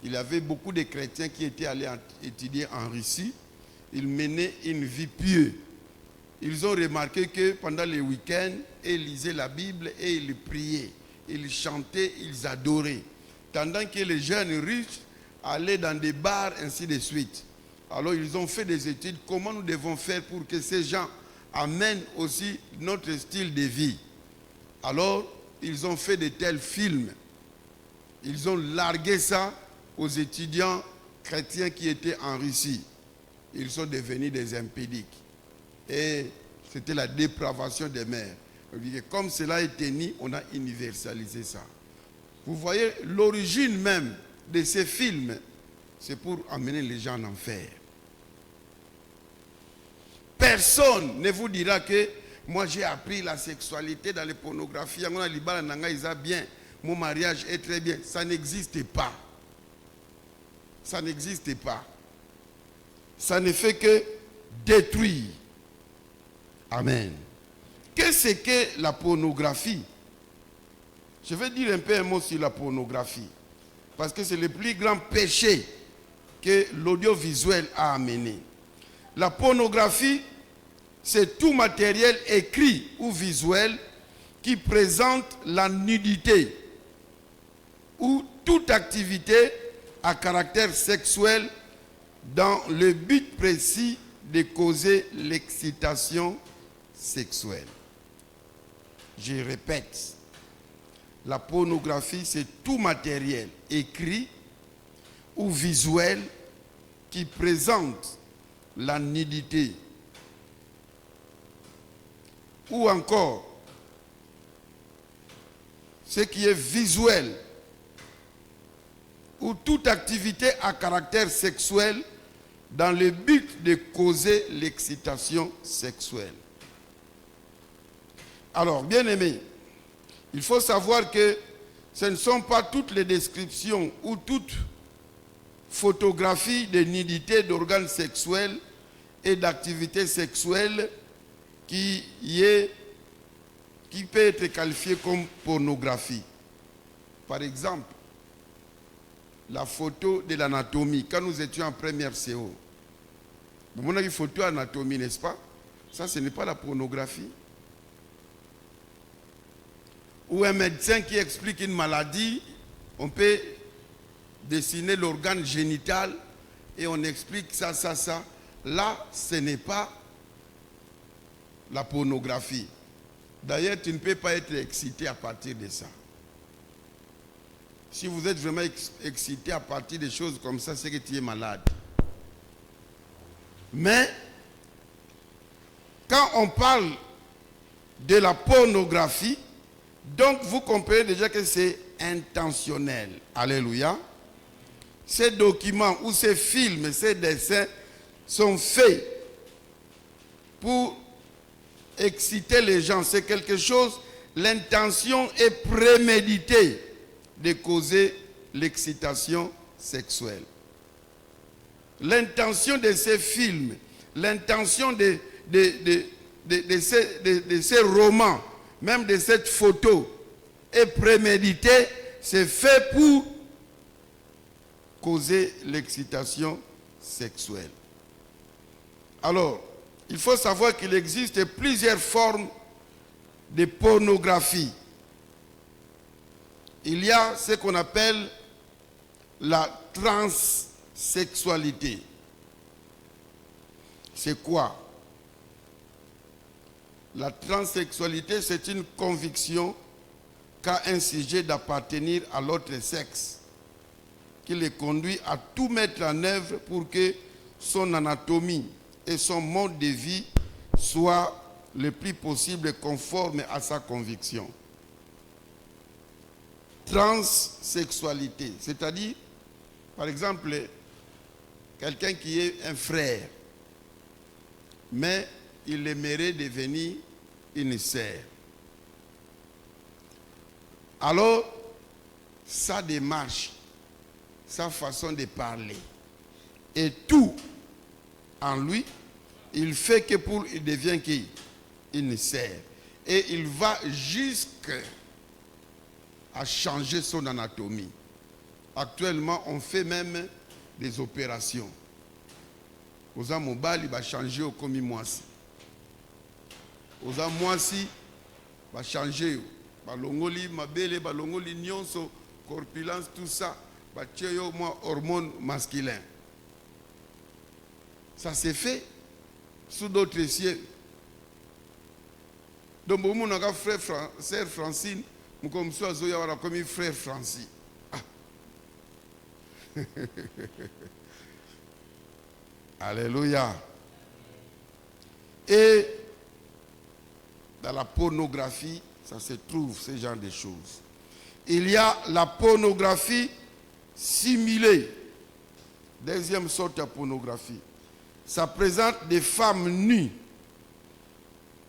Il y avait beaucoup de chrétiens qui étaient allés étudier en Russie. Ils menaient une vie pieuse. Ils ont remarqué que pendant les week-ends, ils lisaient la Bible et ils priaient. Ils chantaient, ils adoraient. Tandis que les jeunes riches allaient dans des bars, ainsi de suite. Alors ils ont fait des études. Comment nous devons faire pour que ces gens amènent aussi notre style de vie? Alors, ils ont fait de tels films. Ils ont largué ça aux étudiants chrétiens qui étaient en Russie. Ils sont devenus des impédiques. Et c'était la dépravation des mères. Comme cela était né, on a universalisé ça. Vous voyez, l'origine même de ces films, c'est pour amener les gens en enfer. Personne ne vous dira que moi j'ai appris la sexualité dans les pornographies. Bien, mon mariage est très bien. Ça n'existe pas. Ça n'existe pas. Ça ne fait que détruire. Amen. Qu'est-ce que la pornographie? Je vais dire un peu un mot sur la pornographie. Parce que c'est le plus grand péché que l'audiovisuel a amené. La pornographie, c'est tout matériel écrit ou visuel qui présente la nudité ou toute activité à caractère sexuel dans le but précis de causer l'excitation sexuelle. Je répète, la pornographie, c'est tout matériel écrit ou visuel qui présente la nudité ou encore ce qui est visuel ou toute activité à caractère sexuel dans le but de causer l'excitation sexuelle. Alors, bien aimé, il faut savoir que ce ne sont pas toutes les descriptions ou toutes photographies de nudité d'organes sexuels et d'activités sexuelles qui peut être qualifiée comme pornographie. Par exemple, la photo de l'anatomie, quand nous étions en première CO. Vous avez une photo d'anatomie, n'est-ce pas? Ça, ce n'est pas la pornographie. Ou un médecin qui explique une maladie, on peut dessiner l'organe génital et on explique ça, ça, ça. Là, ce n'est pas la pornographie. D'ailleurs, tu ne peux pas être excité à partir de ça. Si vous êtes vraiment excité à partir de choses comme ça, c'est que tu es malade. Mais, quand on parle de la pornographie, donc vous comprenez déjà que c'est intentionnel. Alléluia. Ces documents ou ces films, ces dessins sont faits pour exciter les gens. C'est quelque chose, l'intention est préméditée de causer l'excitation sexuelle. L'intention de ces films, l'intention de ces romans, même de cette photo, est préméditée, c'est fait pour causer l'excitation sexuelle. Alors, il faut savoir qu'il existe plusieurs formes de pornographie. Il y a ce qu'on appelle la transsexualité. C'est quoi? La transsexualité, c'est une conviction qu'a un sujet d'appartenir à l'autre sexe, qui le conduit à tout mettre en œuvre pour que son anatomie et son mode de vie soient le plus possible conformes à sa conviction. Transsexualité, c'est-à-dire Par exemple, quelqu'un qui est un frère, mais il aimerait devenir une sœur. Alors, sa démarche, sa façon de parler, et tout en lui, il fait que pour il devient qui? Une sœur. Et il va jusqu'à changer son anatomie. Actuellement, on fait même des opérations. Oza mobali va changer au komi mwasi. Oza mwasi va changer. Balongoli mabele, balongoli nyonso, corpulence, tout ça. Va tcheyo moi hormones masculins. Ça s'est fait sous d'autres cieux. Donc, mon frère sœur Francine, mon comme ça, comme frère Francis. Ah. Alléluia. Et dans la pornographie, ça se trouve, ce genre de choses. Il y a la pornographie simulée. Deuxième sorte de pornographie. Ça présente des femmes nues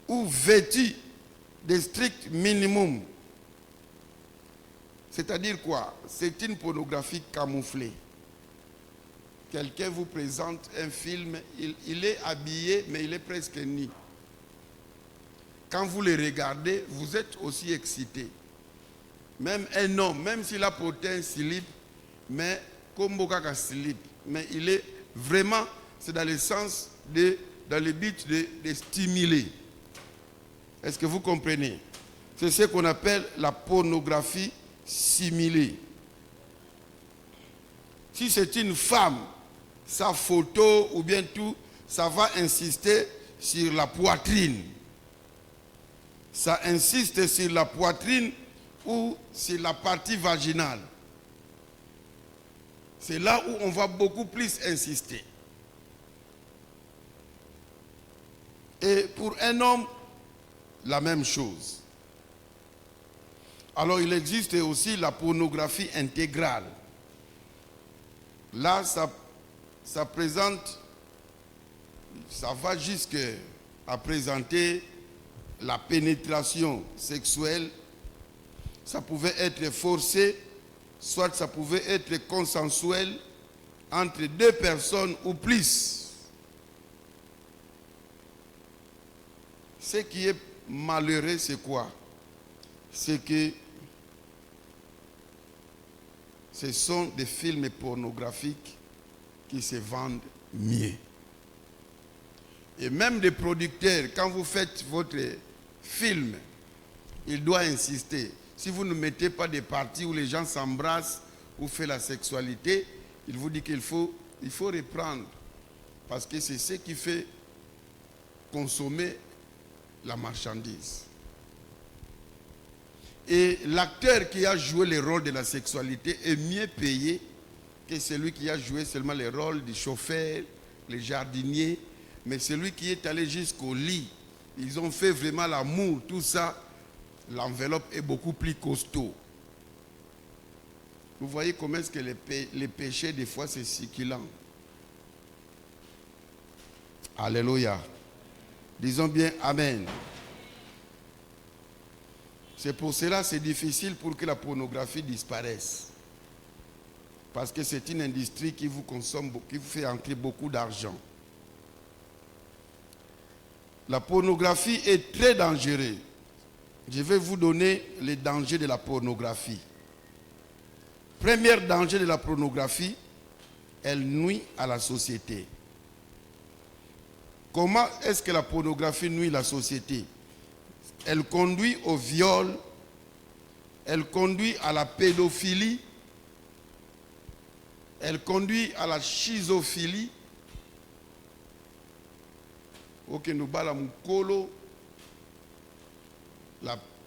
ou vêtues de strict minimum. C'est-à-dire quoi? C'est une pornographie camouflée. Quelqu'un vous présente un film, il est habillé, mais il est presque nu. Quand vous le regardez, vous êtes aussi excité. Même un homme, même s'il a porté un slip, mais comme Bokaka slip, mais il est vraiment, c'est dans le sens dans le but de stimuler. Est-ce que vous comprenez? C'est ce qu'on appelle la pornographie simulée. Si c'est une femme, sa photo ou bien tout, ça va insister sur la poitrine. Ça insiste sur la poitrine ou sur la partie vaginale. C'est là où on va beaucoup plus insister. Et pour un homme, la même chose. Alors il existe aussi la pornographie intégrale. Là, ça présente, ça va jusqu'à présenter la pénétration sexuelle. Ça pouvait être forcé, soit ça pouvait être consensuel entre deux personnes ou plus. Ce qui est malheureux, c'est quoi? C'est que ce sont des films pornographiques qui se vendent mieux. Et même des producteurs, quand vous faites votre film, il doit insister. Si vous ne mettez pas des parties où les gens s'embrassent ou font la sexualité, il vous dit qu'il faut reprendre. Parce que c'est ce qui fait consommer la marchandise. Et l'acteur qui a joué le rôle de la sexualité est mieux payé que celui qui a joué seulement le rôle du chauffeur, le jardinier. Mais celui qui est allé jusqu'au lit, ils ont fait vraiment l'amour, tout ça, l'enveloppe est beaucoup plus costaud. Vous voyez comment est-ce que les péchés, des fois, c'est circulant. Alléluia. Disons bien Amen. C'est pour cela que c'est difficile pour que la pornographie disparaisse. Parce que c'est une industrie qui vous consomme, qui vous fait entrer beaucoup d'argent. La pornographie est très dangereuse. Je vais vous donner les dangers de la pornographie. Premier danger de la pornographie, elle nuit à la société. Comment est-ce que la pornographie nuit à la société? Elle conduit au viol, elle conduit à la pédophilie, elle conduit à la schizophilie.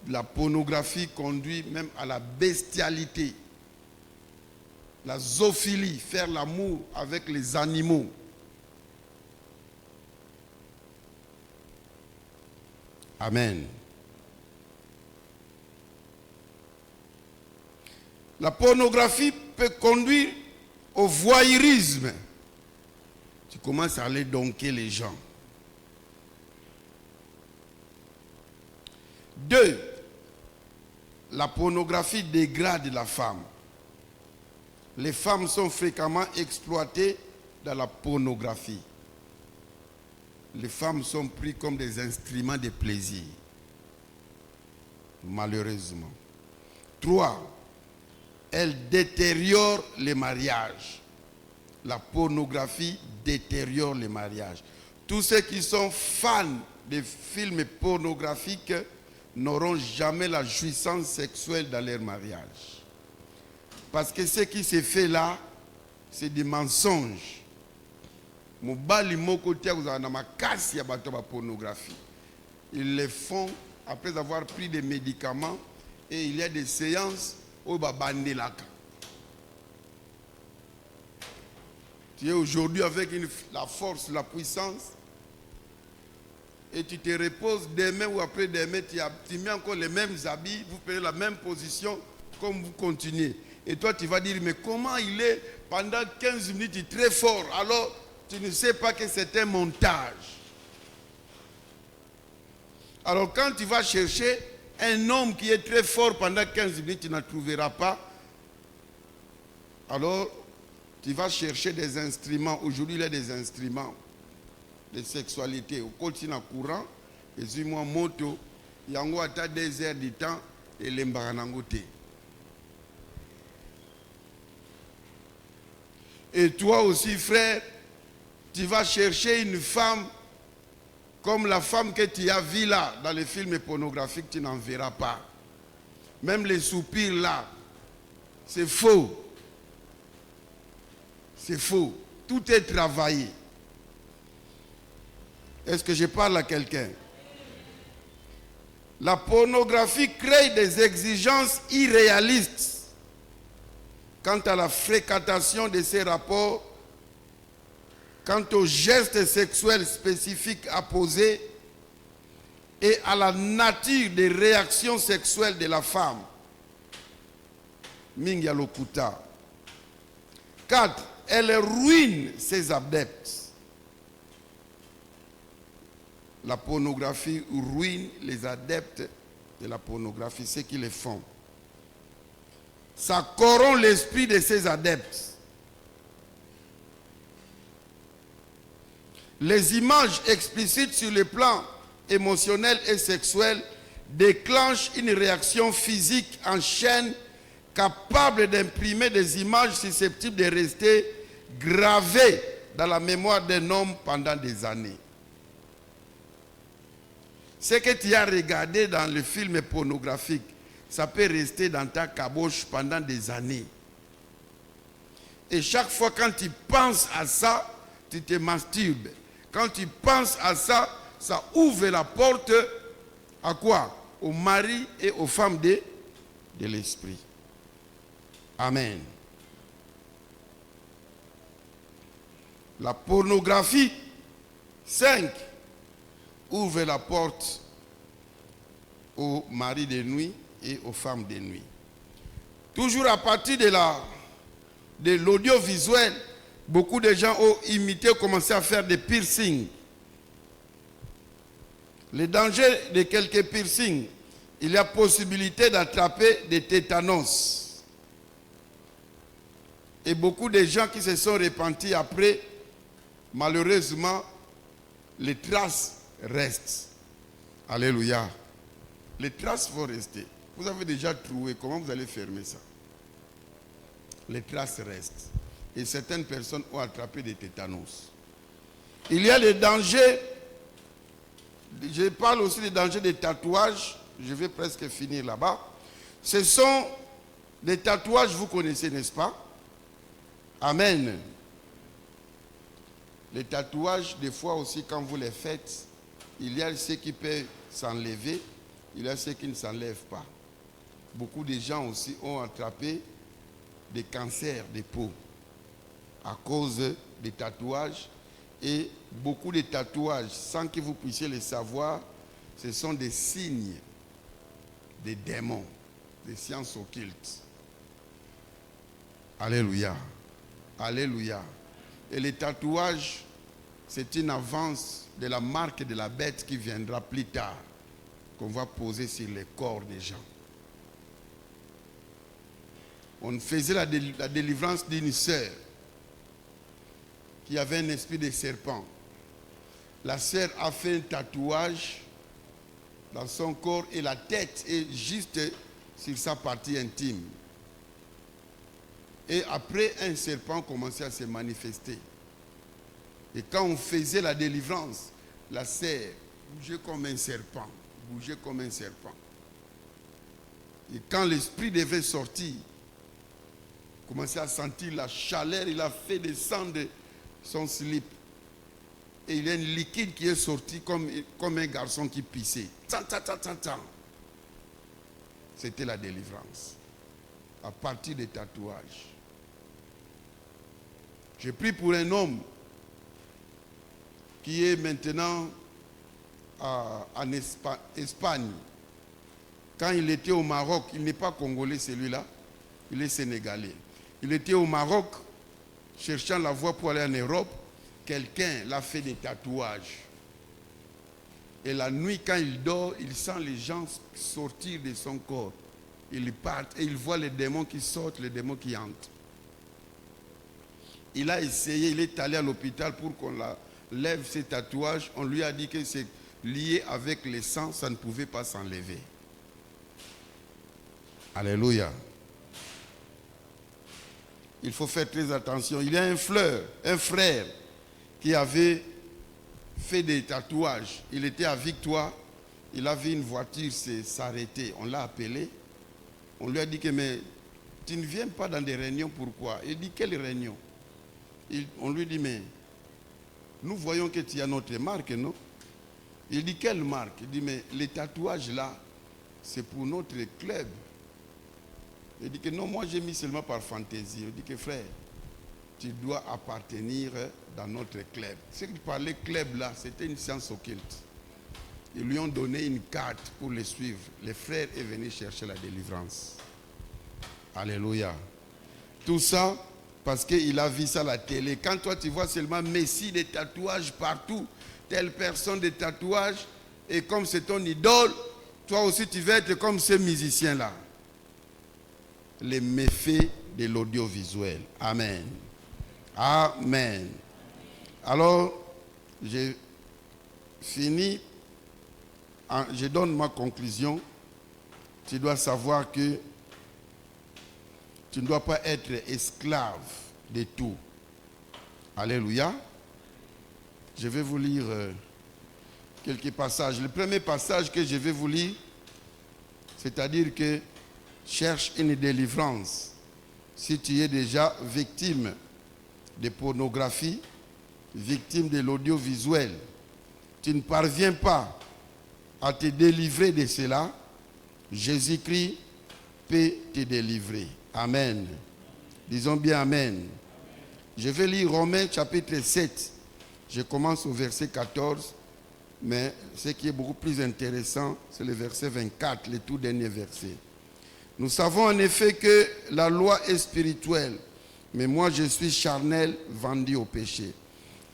La pornographie conduit même à la bestialité, la zoophilie, faire l'amour avec les animaux. Amen. La pornographie peut conduire au voyeurisme. Tu commences à aller donker les gens. 2. La pornographie dégrade la femme. Les femmes sont fréquemment exploitées dans la pornographie. Les femmes sont prises comme des instruments de plaisir. Malheureusement. 3. Elle détériore les mariages. La pornographie détériore les mariages. Tous ceux qui sont fans des films pornographiques n'auront jamais la jouissance sexuelle dans leur mariage. Parce que ce qui se fait là, c'est des mensonges. Mobali moko tia kuzana makasi ya bato ba pornographie. Ils le font après avoir pris des médicaments et il y a des séances où ba bandelaka. Tu es aujourd'hui avec la force, la puissance et tu te reposes demain ou après demain, tu mets encore les mêmes habits, vous prenez la même position comme vous continuez. Et toi tu vas dire mais comment il est pendant 15 minutes il est très fort alors tu ne sais pas que c'est un montage. Alors quand tu vas chercher un homme qui est très fort pendant 15 minutes, tu n'en trouveras pas. Alors tu vas chercher des instruments. Aujourd'hui il y a des instruments de sexualité. Au continent courant, et suis moi moto, il y a 2 heures de temps et l'embaranangote. Et toi aussi frère, tu vas chercher une femme comme la femme que tu as vue là dans les films pornographiques, tu n'en verras pas. Même les soupirs là, c'est faux. C'est faux. Tout est travaillé. Est-ce que je parle à quelqu'un? La pornographie crée des exigences irréalistes quant à la fréquentation de ces rapports, quant aux gestes sexuels spécifiques à poser et à la nature des réactions sexuelles de la femme. Mingia Lokuta. 4. Elle ruine ses adeptes. La pornographie ruine les adeptes de la pornographie, ceux qui les font. Ça corrompt l'esprit de ses adeptes. Les images explicites sur le plan émotionnel et sexuel déclenchent une réaction physique en chaîne capable d'imprimer des images susceptibles de rester gravées dans la mémoire d'un homme pendant des années. Ce que tu as regardé dans le film pornographique, ça peut rester dans ta caboche pendant des années. Et chaque fois quand tu penses à ça, tu te masturbes. Quand tu penses à ça, ça ouvre la porte à quoi? Aux maris et aux femmes de l'esprit. Amen. La pornographie, 5, ouvre la porte aux maris de nuit et aux femmes de nuit. Toujours à partir de l'audiovisuel, beaucoup de gens ont imité, commencé à faire des piercings. Le danger de quelques piercings, il y a possibilité d'attraper des tétanos. Et beaucoup de gens qui se sont repentis après, malheureusement, les traces restent. Alléluia. Les traces vont rester. Vous avez déjà trouvé comment vous allez fermer ça. Les traces restent. Et certaines personnes ont attrapé des tétanos. Il y a les dangers. Je parle aussi des dangers des tatouages. Je vais presque finir là-bas. Ce sont des tatouages, vous connaissez, n'est-ce pas? Amen. Les tatouages, des fois aussi, quand vous les faites, il y a ceux qui peuvent s'enlever, il y a ceux qui ne s'enlèvent pas. Beaucoup de gens aussi ont attrapé des cancers de peau à cause des tatouages. Et beaucoup de tatouages, sans que vous puissiez le savoir, ce sont des signes des démons, des sciences occultes. Alléluia. Alléluia. Et les tatouages, c'est une avance de la marque de la bête qui viendra plus tard, qu'on va poser sur les corps des gens. On faisait la délivrance d'une sœur qui avait un esprit de serpent. La sœur a fait un tatouage dans son corps et la tête est juste sur sa partie intime. Et après, un serpent commençait à se manifester. Et quand on faisait la délivrance, la sœur bougeait comme un serpent. Bougeait comme un serpent. Et quand l'esprit devait sortir, il commençait à sentir la chaleur, il a fait descendre son slip. Et il y a un liquide qui est sorti comme un garçon qui pissait. C'était la délivrance. À partir des tatouages. J'ai pris pour un homme qui est maintenant en Espagne. Quand il était au Maroc, il n'est pas congolais celui-là, il est sénégalais. Il était au Maroc, cherchant la voie pour aller en Europe. Quelqu'un l'a fait des tatouages. Et la nuit, quand il dort, il sent les gens sortir de son corps. Ils partent et il voit les démons qui sortent, les démons qui entrent. Il a essayé, il est allé à l'hôpital pour qu'on lève ses tatouages. On lui a dit que c'est lié avec le sang, ça ne pouvait pas s'enlever. Alléluia. Il faut faire très attention. Il y a un frère qui avait fait des tatouages. Il était à Victoire. Il a vu une voiture s'arrêter. On l'a appelé. On lui a dit que mais tu ne viens pas dans des réunions, pourquoi? Il dit quelle réunion? On lui dit mais nous voyons que tu as notre marque, non? Il dit quelle marque? Il dit mais les tatouages là, c'est pour notre club. Il dit que non, moi j'ai mis seulement par fantaisie. Il dit que frère, tu dois appartenir dans notre club. Ce qu'il parlait club là, c'était une science occulte. Ils lui ont donné une carte pour le suivre. Le frère est venu chercher la délivrance. Alléluia. Tout ça parce qu'il a vu ça à la télé. Quand toi tu vois seulement Messi des tatouages partout, telle personne des tatouages, et comme c'est ton idole, toi aussi tu veux être comme ce musicien là. Les méfaits de l'audiovisuel. Amen. Amen. Alors, j'ai fini. Je donne ma conclusion. Tu dois savoir que tu ne dois pas être esclave de tout. Alléluia. Je vais vous lire quelques passages. Le premier passage que je vais vous lire, c'est-à-dire que cherche une délivrance. Si tu es déjà victime de pornographie, victime de l'audiovisuel, tu ne parviens pas à te délivrer de cela, Jésus-Christ peut te délivrer. Amen. Disons bien Amen. Je vais lire Romains chapitre 7. Je commence au verset 14, mais ce qui est beaucoup plus intéressant, c'est le verset 24, le tout dernier verset. Nous savons en effet que la loi est spirituelle, mais moi je suis charnel, vendu au péché.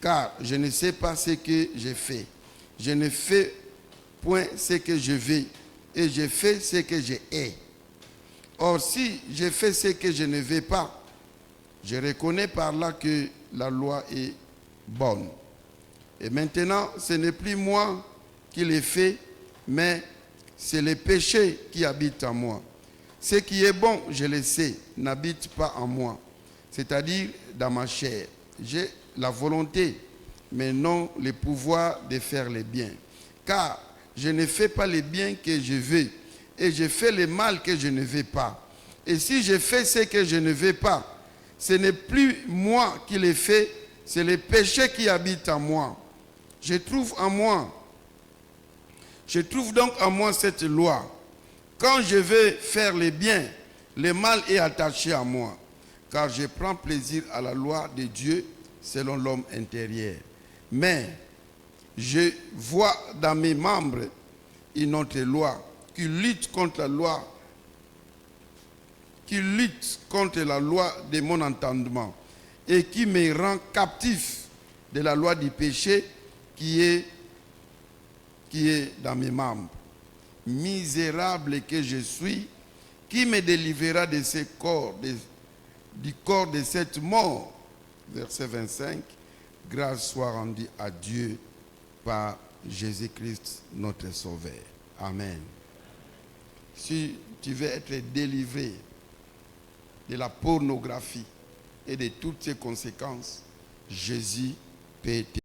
Car je ne sais pas ce que j'ai fait. Je ne fais point ce que je veux, et je fais ce que je hais. Or si je fais ce que je ne veux pas, je reconnais par là que la loi est bonne. Et maintenant, ce n'est plus moi qui l'ai fait, mais c'est le péché qui habite en moi. Ce qui est bon, je le sais, n'habite pas en moi, c'est-à-dire dans ma chair. J'ai la volonté, mais non le pouvoir de faire le bien. Car je ne fais pas le bien que je veux, et je fais le mal que je ne veux pas. Et si je fais ce que je ne veux pas, ce n'est plus moi qui le fais, c'est le péché qui habite en moi. Je trouve donc en moi cette loi. Quand je vais faire le bien, le mal est attaché à moi. Car je prends plaisir à la loi de Dieu selon l'homme intérieur. Mais je vois dans mes membres une autre loi qui lutte contre la loi de mon entendement et qui me rend captif de la loi du péché qui est dans mes membres. Misérable que je suis, qui me délivrera de ce corps, du corps de cette mort. Verset 25. Grâce soit rendue à Dieu par Jésus-Christ, notre Sauveur. Amen. Si tu veux être délivré de la pornographie et de toutes ses conséquences, Jésus peut t'aider.